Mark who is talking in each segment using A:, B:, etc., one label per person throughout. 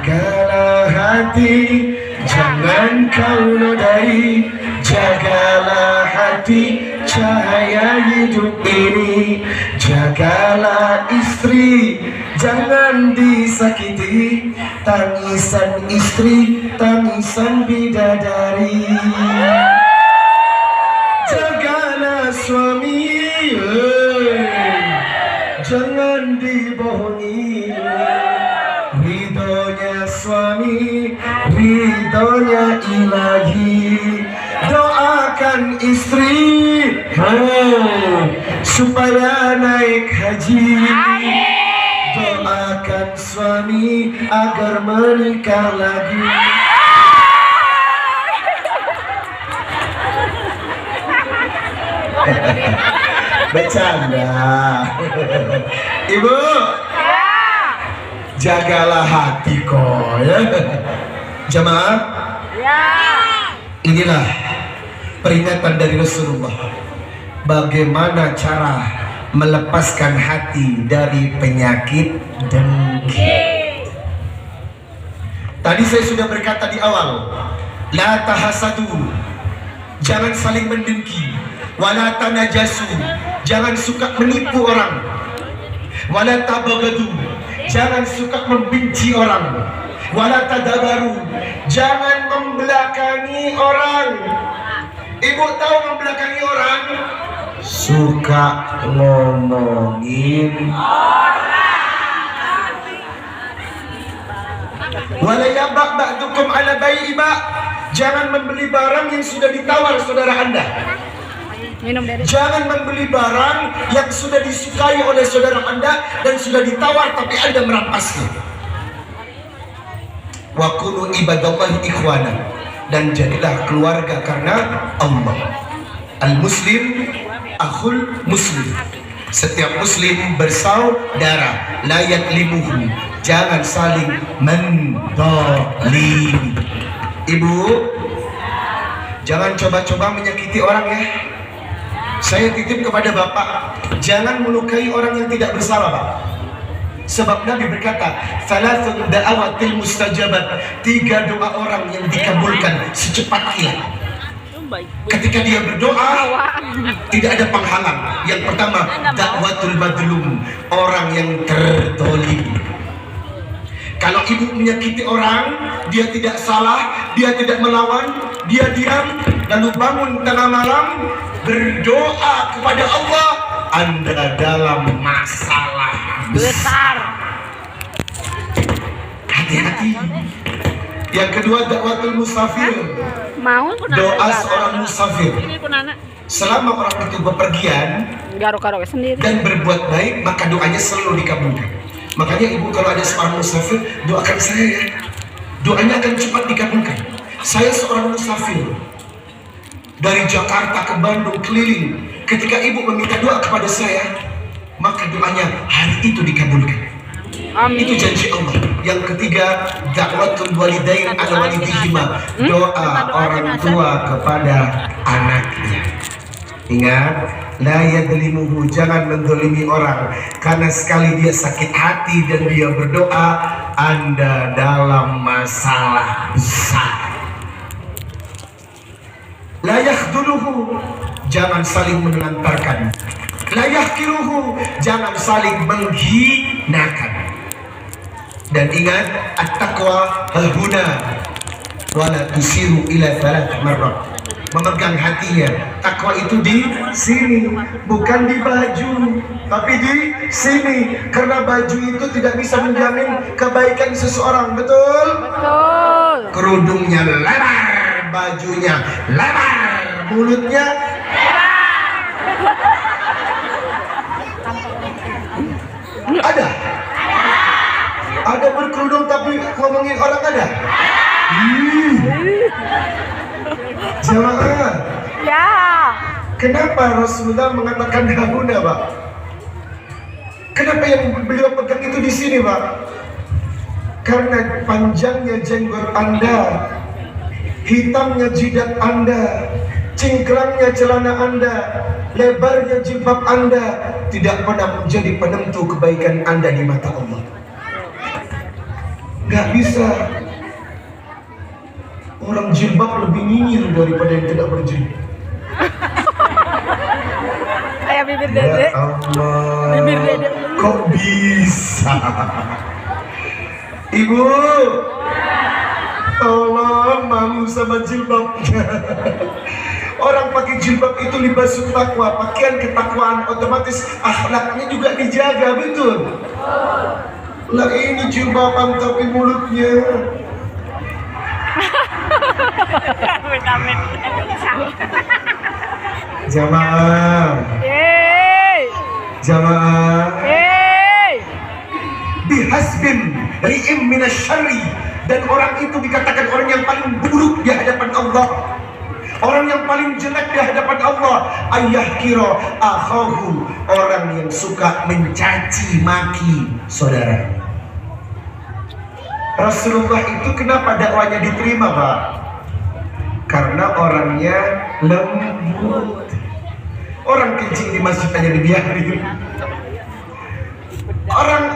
A: Jagalah hati, jangan kau nodai. Jagalah hati, cahaya hidup ini. Jagalah istri, jangan disakiti. Tangisan istri, tangisan bidadari. Jagalah suami, jangan dibohongi. Ridhonya suami, ridhonya ilahi. Doakan istri supaya naik haji. Doakan suami agar menikah lagi. Bercanda. Ibu, jagalah hati kok ya. Jamaah, inilah peringatan dari Rasulullah. Bagaimana cara melepaskan hati dari penyakit dengki. Tadi saya sudah berkata di awal, la tahasadu, jangan saling mendengki. Wala tanajasu, jangan suka menipu orang. Wala tabagadu, jangan suka membenci orang. Wala tadabaru, jangan membelakangi orang. Ibu tahu membelakangi orang? Suka ngomongin orang. Wala yabak ba'dukum ala bai'i ba', jangan membeli barang yang sudah ditawar saudara Anda. Jangan membeli barang yang sudah disukai oleh saudara Anda dan sudah ditawar tapi Anda merampasnya. Wa kunu ibadallahi ikhwana, dan jadilah keluarga karena Allah. Al-muslim akhul muslim, setiap muslim bersaudara. La yaklimuhu, jangan saling mendolimi. Ibu, jangan coba-coba menyakiti orang ya. Saya titip kepada Bapak, jangan melukai orang yang tidak bersalah, Pak. Sebab Nabi berkata, "Thalathun da'awatil mustajabat", 3 doa orang yang dikabulkan secepat kilat. Ketika dia berdoa, tidak ada penghalang. Yang pertama, da'watul madlum, orang yang tertolim. Kalau ibu menyakiti orang, dia tidak salah, dia tidak melawan, dia diam, lalu bangun tengah malam berdoa kepada Allah, Anda dalam masalah besar. Hati-hati. Yang kedua, dakwatul musafir, doa seorang musafir. Selama orang itu bepergian dan berbuat baik, maka doanya selalu dikabulkan. Makanya ibu kalau ada seorang musafir, doakan saya ya, doanya akan cepat dikabulkan. Saya seorang musafir dari Jakarta ke Bandung keliling. Ketika ibu meminta doa kepada saya, maka doanya hari itu dikabulkan. Amin. Itu janji Allah. Yang ketiga, dakwatul walidain ala walidihima, doa orang tua kepada anaknya. Ingat, la yadlimuhu, jangan mendolimi orang, karena sekali dia sakit hati dan dia berdoa, Anda dalam masalah besar. La yakhduluhu, jangan saling menelantarkan. La yahkiruhu, jangan saling menghinakan. Dan ingat, at-taqwa hahuna wala tusiru ila thalath marrat. Memegang hatinya, takwa itu di sini, bukan di baju, tapi di sini. Karena baju itu tidak bisa menjamin kebaikan seseorang, betul? Betul. Kerudungnya lebar, bajunya lebar, mulutnya lebar. Ada? Ada berkerudung tapi ngomongin orang ada? Jamaah. Ya. Kenapa Rasulullah mengatakan hahuna, Pak? Kenapa yang beliau pegang itu di sini, Pak? Karena panjangnya jenggot Anda, hitamnya jidat Anda, cingkrangnya celana Anda, lebarnya jilbab Anda tidak pernah menjadi penentu kebaikan Anda di mata Allah. Nggak bisa. Orang jilbab lebih nyinyir daripada yang tidak berjilbab.
B: Kayak bibir dede.
A: Ya Allah,
B: Bibir dede.
A: kok bisa? Ibu, tolong malu sama jilbabnya. Orang pakai jilbab itu libas takwa, pakaian ketakwaan, otomatis akhlaknya juga dijaga, betul? Lah ini jilbaban tapi mulutnya. Jamaah, jamaah, bihasbin ri'im minasyarri, dan orang itu dikatakan orang yang paling buruk di hadapan Allah, orang yang paling jelek di hadapan Allah. Ayah kira akhahu, orang yang suka mencaci maki saudara. Rasulullah itu kenapa dakwanya diterima, Pak? Karena orangnya lembut. Orang kencing di masjid aja dibiarin. Orang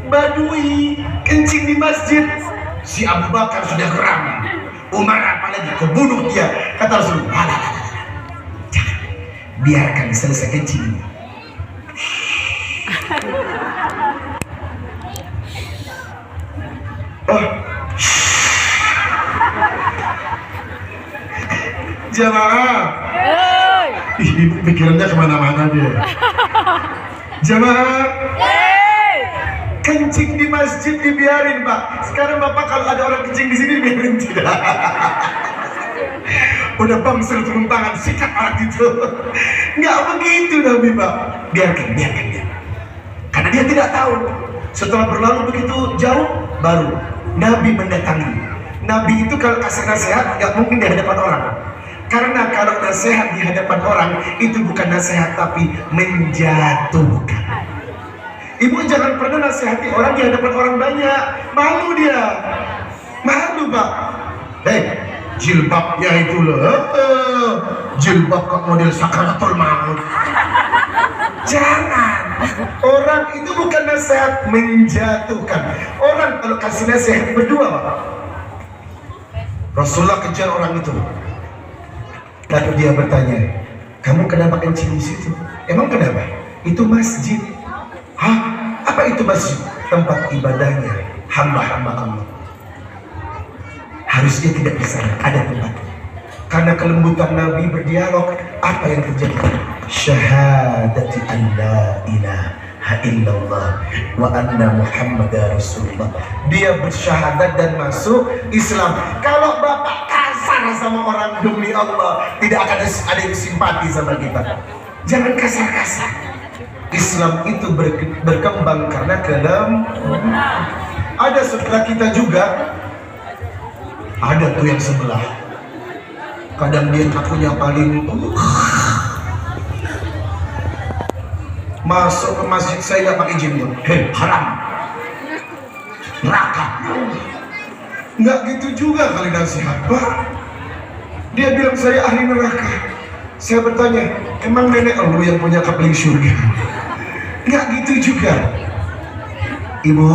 A: Badui kencing di masjid, si Abu Bakar sudah geram, Umar apalagi kebunuh dia. Kata Rasulullah, jangan, biarkan selesai kencing. Oh, jamaah, ibu pikirannya kemana-mana dia. Jamaah, kencing di masjid dibiarin, Pak. Sekarang Bapak kalau ada orang kencing di sini biarin tidak? Udah bangser turun tangan, sikat orang itu. Nggak begitu Nabi, Pak. Biarkan dia. Karena dia tidak tahu. Setelah berlalu begitu jauh, baru Nabi mendatangi. Nabi itu kalau kasih nasihat nggak mungkin di hadapan orang. Karena kalau nasihat di hadapan orang itu bukan nasihat tapi menjatuhkan. Ibu jangan pernah nasihati orang di hadapan orang banyak. Malu dia. Malu, Pak. Jilbabnya itu loh. Jilbab kok model sakaratul maut. Jangan. Orang itu bukan nasihat menjatuhkan. Orang kalau kasih nasihat berdua, Pak. Rasulullah kejar orang itu. Lalu dia bertanya, kamu kenapa kencing di situ? Emang kenapa? Itu masjid. Hah? Apa itu masjid? Tempat ibadahnya hamba-hamba Allah. Harusnya tidak di sana, ada tempat. Karena kelembutan Nabi berdialog, apa yang terjadi? Syahadati an la ilaha illallah wa anna Muhammadar Rasulullah. Dia bersyahadat dan masuk Islam. Kalau Bapak kasar sama orang demi Allah, tidak akan ada yang simpati sama kita. Jangan kasar-kasar. Islam itu berkembang karena kelembutan. Ada setelah kita juga, ada tuh yang sebelah. Kadang dia takutnya paling masuk ke masjid saya nggak pakai jilbab, haram, neraka. Nggak gitu juga kali nasihat, Pak. Dia bilang saya ahli neraka. Saya bertanya, emang nenek lu yang punya kapling surga? Nggak gitu juga. Ibu?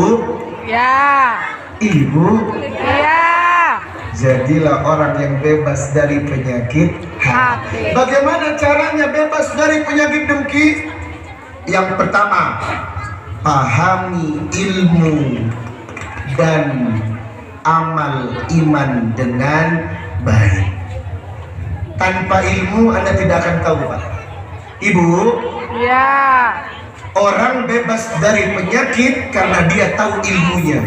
A: Ya. Ibu? Ya. Jadilah orang yang bebas dari penyakit hati. Bagaimana caranya bebas dari penyakit dengki? Yang pertama, pahami ilmu dan amal iman dengan baik. Tanpa ilmu Anda tidak akan tahu, Pak. Ibu? Ya. Orang bebas dari penyakit karena dia tahu ilmunya.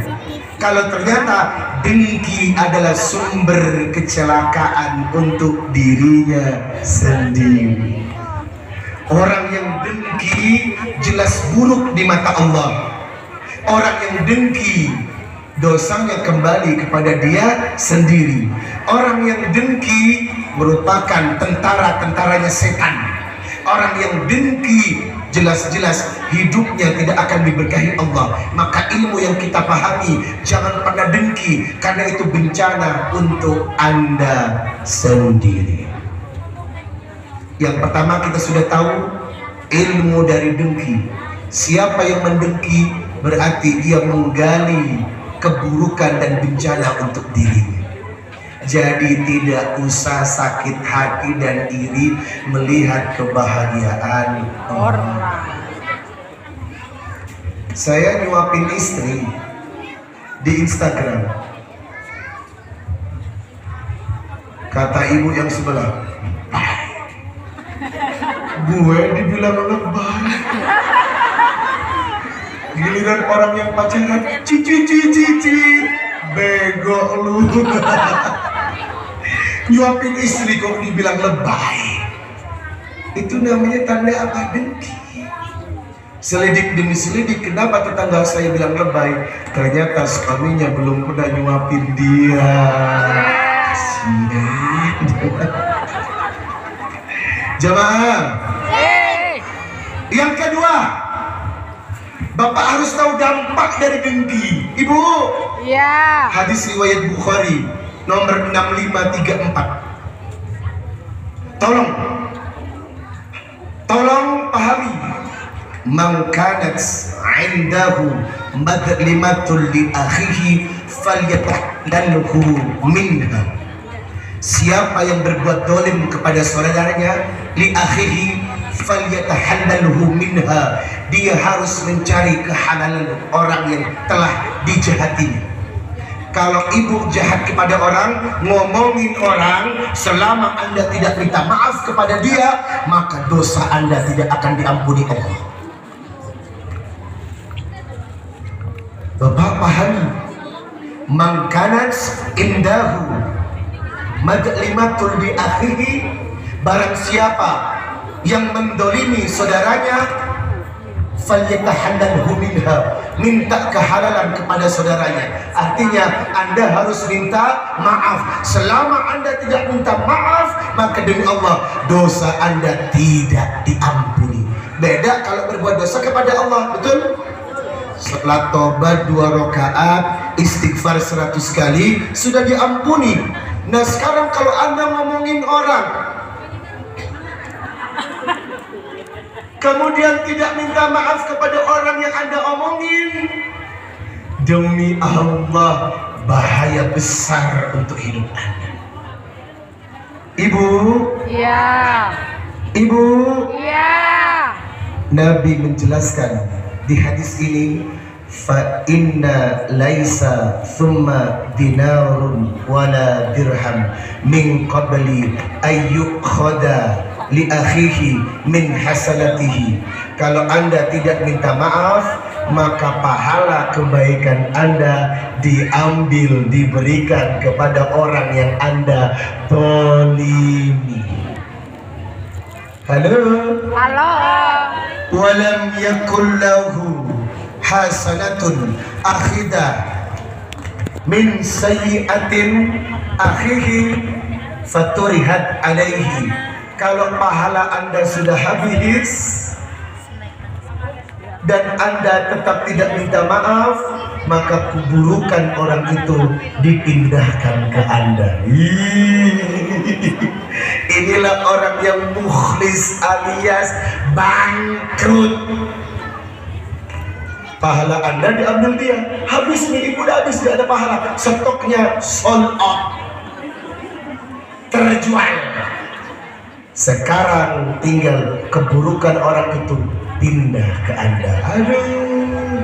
A: Kalau ternyata dengki adalah sumber kecelakaan untuk dirinya sendiri. Orang yang dengki jelas buruk di mata Allah. Orang yang dengki dosanya kembali kepada dia sendiri. Orang yang dengki merupakan tentara-tentaranya setan. Orang yang dengki jelas-jelas hidupnya tidak akan diberkahi Allah. Maka ilmu yang kita pahami, jangan pernah dengki, karena itu bencana untuk Anda sendiri. Yang pertama kita sudah tahu ilmu dari dengki. Siapa yang mendengki berarti dia menggali keburukan dan bencana untuk dirinya. Jadi tidak usah sakit hati dan iri melihat kebahagiaan orang. Saya nyuapin istri di Instagram. Kata ibu yang sebelah, gue dibilang lebay. Giliran orang yang pacaran, cici, bego lu. Nyuapin istri kok dibilang lebay. Itu namanya tanda apa? Dengki. Selidik demi selidik, kenapa tetangga saya bilang lebay? Ternyata suaminya belum pernah nyuapin dia. Kasihan. Jamaah. Yang kedua, Bapak harus tahu dampak dari dengki. Ibu.
B: Iya.
A: Hadis riwayat Bukhari nomor 6534. Tolong pahami. Man kanat indahu madlimatul li akhihi falyatahlalhu minha. Siapa yang berbuat dolim kepada saudaranya, li akhihi falyatahallalhu minha, dia harus mencari kehalalan orang yang telah dijahatinya. Kalau ibu jahat kepada orang, ngomongin orang, selama Anda tidak minta maaf kepada dia, maka dosa Anda tidak akan diampuni Allah. Bapak pahami, man kanat indahu madlimatul li akhihi, barang siapa yang mendolimi saudaranya, falyatahallalhu minha, minta kehalalan kepada saudaranya. Artinya Anda harus minta maaf. Selama Anda tidak minta maaf, maka demi Allah dosa Anda tidak diampuni. Beda kalau berbuat dosa kepada Allah, betul? Setelah tobat 2 rakaat, istighfar 100 kali, sudah diampuni. Nah sekarang kalau Anda ngomongin orang, kemudian tidak minta maaf kepada orang yang Anda omongin, demi Allah bahaya besar untuk hidup Anda. Ibu. Iya. Ibu. Iya. Nabi menjelaskan di hadis ini, fa inna laisa thumma dinarun wala dirham min qabli ayyukhada li akhihi min hasanatihi. Kalau Anda tidak minta maaf, maka pahala kebaikan Anda diambil, diberikan kepada orang yang Anda tolimi. Halo. Halo. Walam yakul lahu hasanatun akhidah min sayyi'atin akhihi faturihat alaihi. Kalau pahala Anda sudah habis dan Anda tetap tidak minta maaf, maka keburukan orang itu dipindahkan ke Anda. Inilah orang yang mukhlis alias bangkrut. Pahala Anda diambil dia. Habis nih, ibu udah habis, gak ada pahala. Stoknya sold out, terjual. Sekarang tinggal keburukan orang itu pindah ke Anda. Aduh,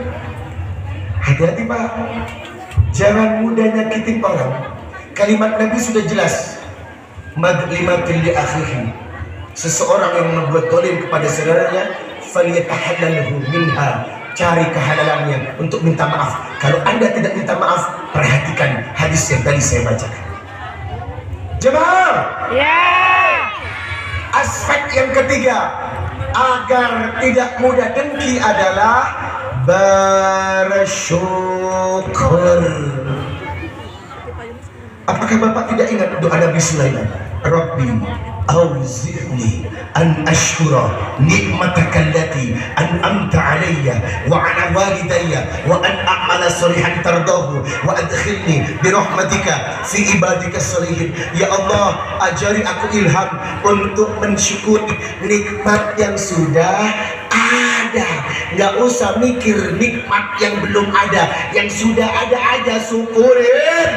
A: hati-hati Pak, jangan mudah nyakitin orang. Kalimat Nabi sudah jelas, madlimatil li akhihi, seseorang yang membuat dolim kepada saudaranya, falyatahallalhu minha, cari kehalalannya untuk minta maaf. Kalau Anda tidak minta maaf, perhatikan hadis yang tadi saya bacakan. Jemaah, aspek yang ketiga agar tidak mudah dengki adalah bersyukur. Apakah Bapak tidak ingat doa Nabi Sulaiman? Rabbi awzi'ni an ashkura ni'mataka allati an'amta alayya wa ala walidayya wa an a'mala salihan tardahu wa adkhilni bi rahmatika fi ibadika salihin. Ya Allah, ajari aku ilham untuk mensyukuri nikmat yang sudah ada ada. Nggak usah mikir nikmat yang belum ada, yang sudah ada aja syukurin.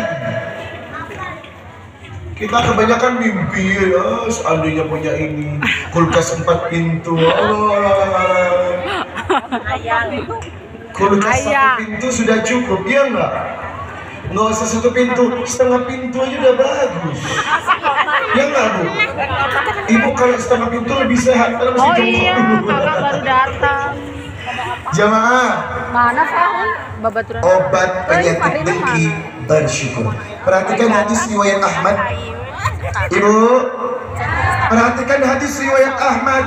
A: Kita kebanyakan mimpi, ya, seandainya punya ini, kulkas 4 pintu. Kulkas 1 pintu sudah cukup, ya enggak? Nggak usah 1 pintu, setengah pintu aja udah bagus. Ya enggak, Bu? Ibu kalau setengah pintu lebih sehat.
B: Oh iya, kakak baru datang.
A: Jamaah,
B: Mana Fahun? Babaturan.
A: obat penyakit dengki bersyukur. Perhatikan hadis riwayat Ahmad. Ibu, perhatikan hadis riwayat Ahmad.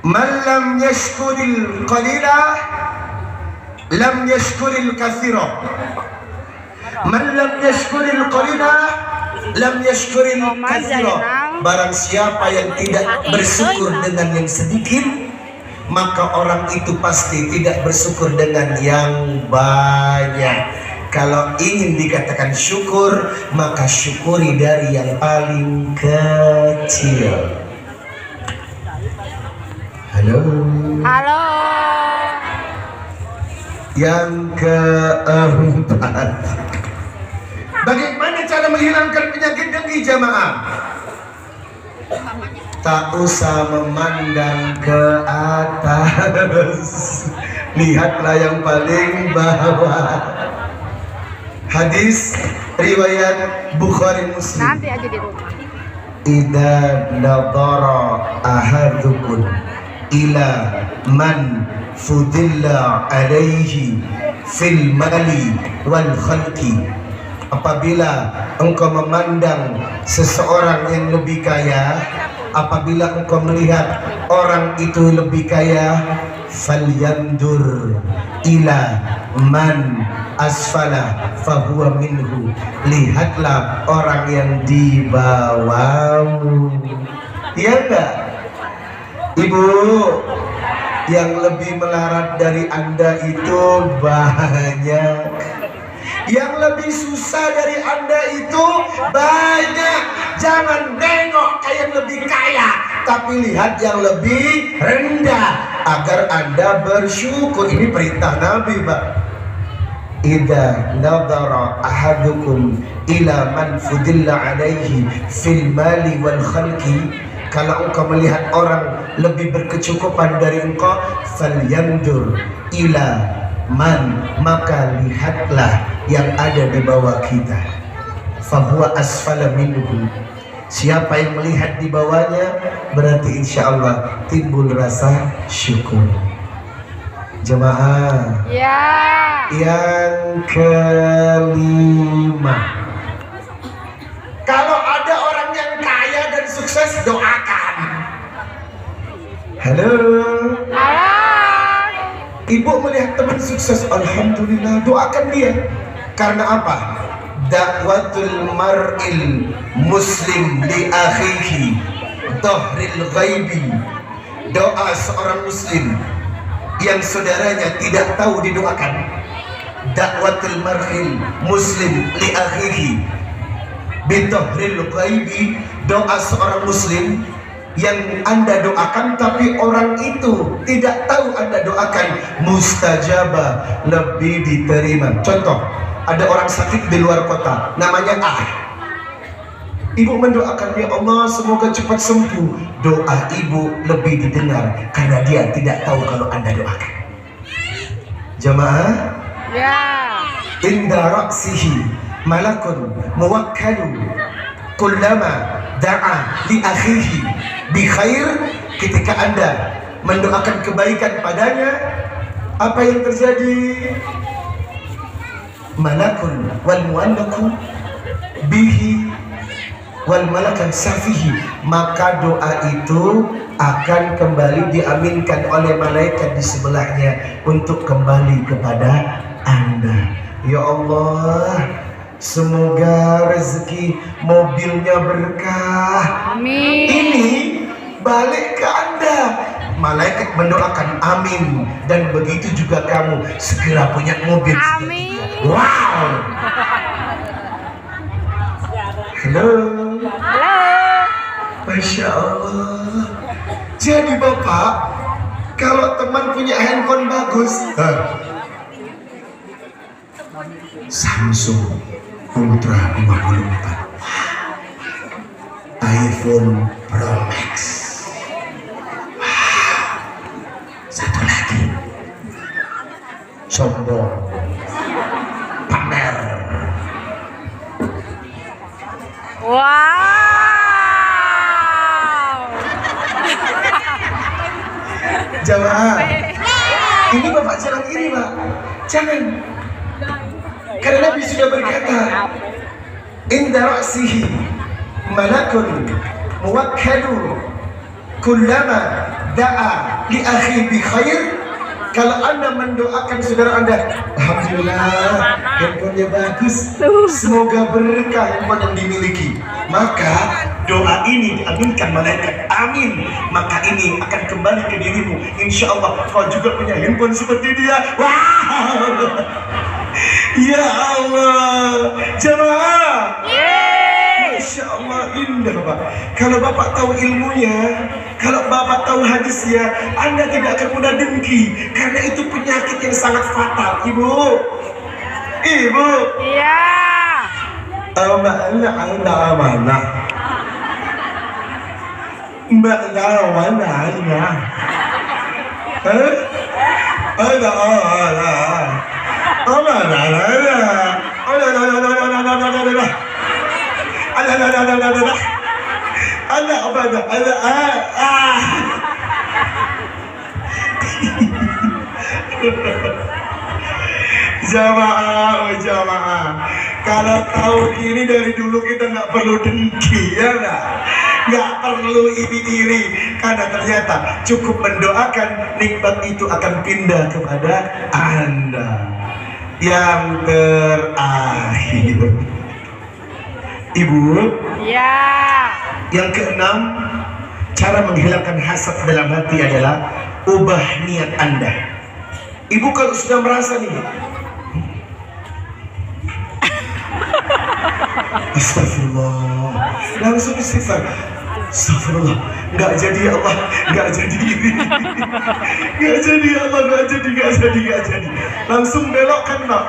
A: Man lam yashkuril qalila lam yashkuril katsira. Man lam yashkuril qalila lam yashkuril katsira. Barang siapa yang tidak bersyukur dengan yang sedikit, maka orang itu pasti tidak bersyukur dengan yang banyak. Kalau ingin dikatakan syukur, maka syukuri dari yang paling kecil. Halo.
B: Halo.
A: Yang keempat, bagaimana cara menghilangkan penyakit dengki, jamaah? Tak usah memandang ke atas, lihatlah yang paling bawah. Hadis riwayat Bukhari Muslim.
B: Nanti aja di rumah.
A: Idza nadara ahadukum ila man fudilla alaihi fil mali wal khalqi. Apabila engkau memandang seseorang yang lebih kaya, apabila engkau melihat orang itu lebih kaya, falyandur ila man asfala fahuwa minhu. Lihatlah orang yang di bawahmu. Iya enggak? Ibu, yang lebih melarat dari Anda itu banyak. Yang lebih susah dari Anda itu banyak. Jangan nengok yang lebih kaya, tapi lihat yang lebih rendah agar Anda bersyukur. Ini perintah Nabi, Pak. Idza nadara ahadukum ila man fudilla alaihi fil mali wal khalqi. Kalau engkau melihat orang lebih berkecukupan dari engkau, falyandur ila man, maka lihatlah yang ada di bawah kita. Fahuwa asfala minhu. Siapa yang melihat di bawahnya, berarti insya Allah timbul rasa syukur. Jemaah,
B: Ya.
A: yang kelima, kalau ada orang yang kaya dan sukses, doakan. Halo.
B: Halo.
A: Ibu melihat teman sukses, alhamdulillah, doakan dia. Karena apa? Dakwatul mar'il muslim li akhihi dhahril ghaibi. Doa seorang muslim yang saudaranya tidak tahu didoakan. Dakwatul mar'il muslim li akhihi bi dhahril ghaibi. Doa seorang muslim yang Anda doakan tapi orang itu tidak tahu Anda doakan, mustajabah, lebih diterima. Contoh, ada orang sakit di luar kota, namanya A. Ibu mendoakan, ya Allah semoga cepat sembuh. Doa ibu lebih didengar karena dia tidak tahu kalau Anda doakan. Jamaah,
B: Ya.
A: inda ra'sihi malakun muwakkalun kullama da'a li akhihi bi khair. Ketika Anda mendoakan kebaikan padanya, apa yang terjadi? Malakun wal mu'allaku bihi wal malakan safihi. Maka doa itu akan kembali diaminkan oleh malaikat di sebelahnya untuk kembali kepada Anda. Ya Allah, semoga rezeki mobilnya berkah.
B: Amin.
A: Ini balik ke Anda. Malaikat mendoakan amin. Dan begitu juga kamu segera punya mobil.
B: Amin.
A: Wow. Halo.
B: Halo.
A: Masya Allah. Jadi Bapak, Kalau teman punya handphone bagus, Samsung Ultra 54, iPhone Pro Max. Satu lagi, sombong, pamer.
B: Wow.
A: Jamaah, ini Bapak jangan iri, Pak. Jangan. Karena Nabi sudah berkata, inda ra'sihi malakun muwakkadu kullama da'a li akhi bi khair. Kalau Anda mendoakan saudara Anda, alhamdulillah handphonenya bagus, semoga berkah handphone yang dimiliki, maka doa ini diaminkan malaikat, amin, maka ini akan kembali ke dirimu, insya Allah kau juga punya handphone seperti dia. Wow, ya Allah, jamaah, Masya Allah, indah Pak. Kalau Bapak tahu ilmunya, kalau Bapak tahu hadisnya, Anda tidak akan mudah dengki, karena itu penyakit yang sangat fatal. Ibu, Ibu,
B: Iya.
A: Anda mana? Mbak mana? Jamaah, kalau tahu ini dari dulu kita nggak perlu dengki, ya nggak perlu iri, karena ternyata cukup mendoakan, nikmat itu akan pindah kepada Anda. Yang terakhir, Ibu,
B: Ya.
A: yang keenam, cara menghilangkan hasad dalam hati adalah ubah niat Anda. Ibu kalau sudah merasa nih, astagfirullah, langsung istighfar, astagfirullah, nggak jadi ya Allah, nggak jadi ini, nggak jadi ya Allah, nggak jadi, langsung belokkan Pak,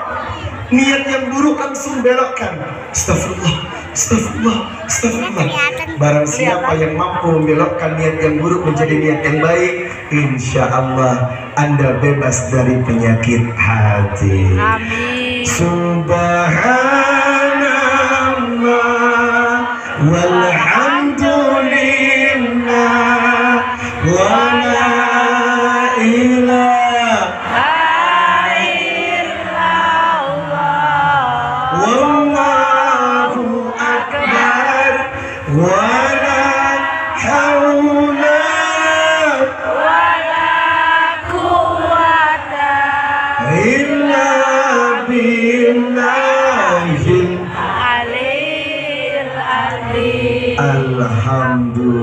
A: niat yang buruk langsung belokkan, astagfirullah. Barang siapa yang mampu membelokkan niat yang buruk menjadi niat yang baik, insya Allah Anda bebas dari penyakit hati.
B: Amin.
A: Subhanallah walhamdulillah wa la ilaha wallahu akbar wa la haula illa billahil
B: Alil.
A: alhamdulillah.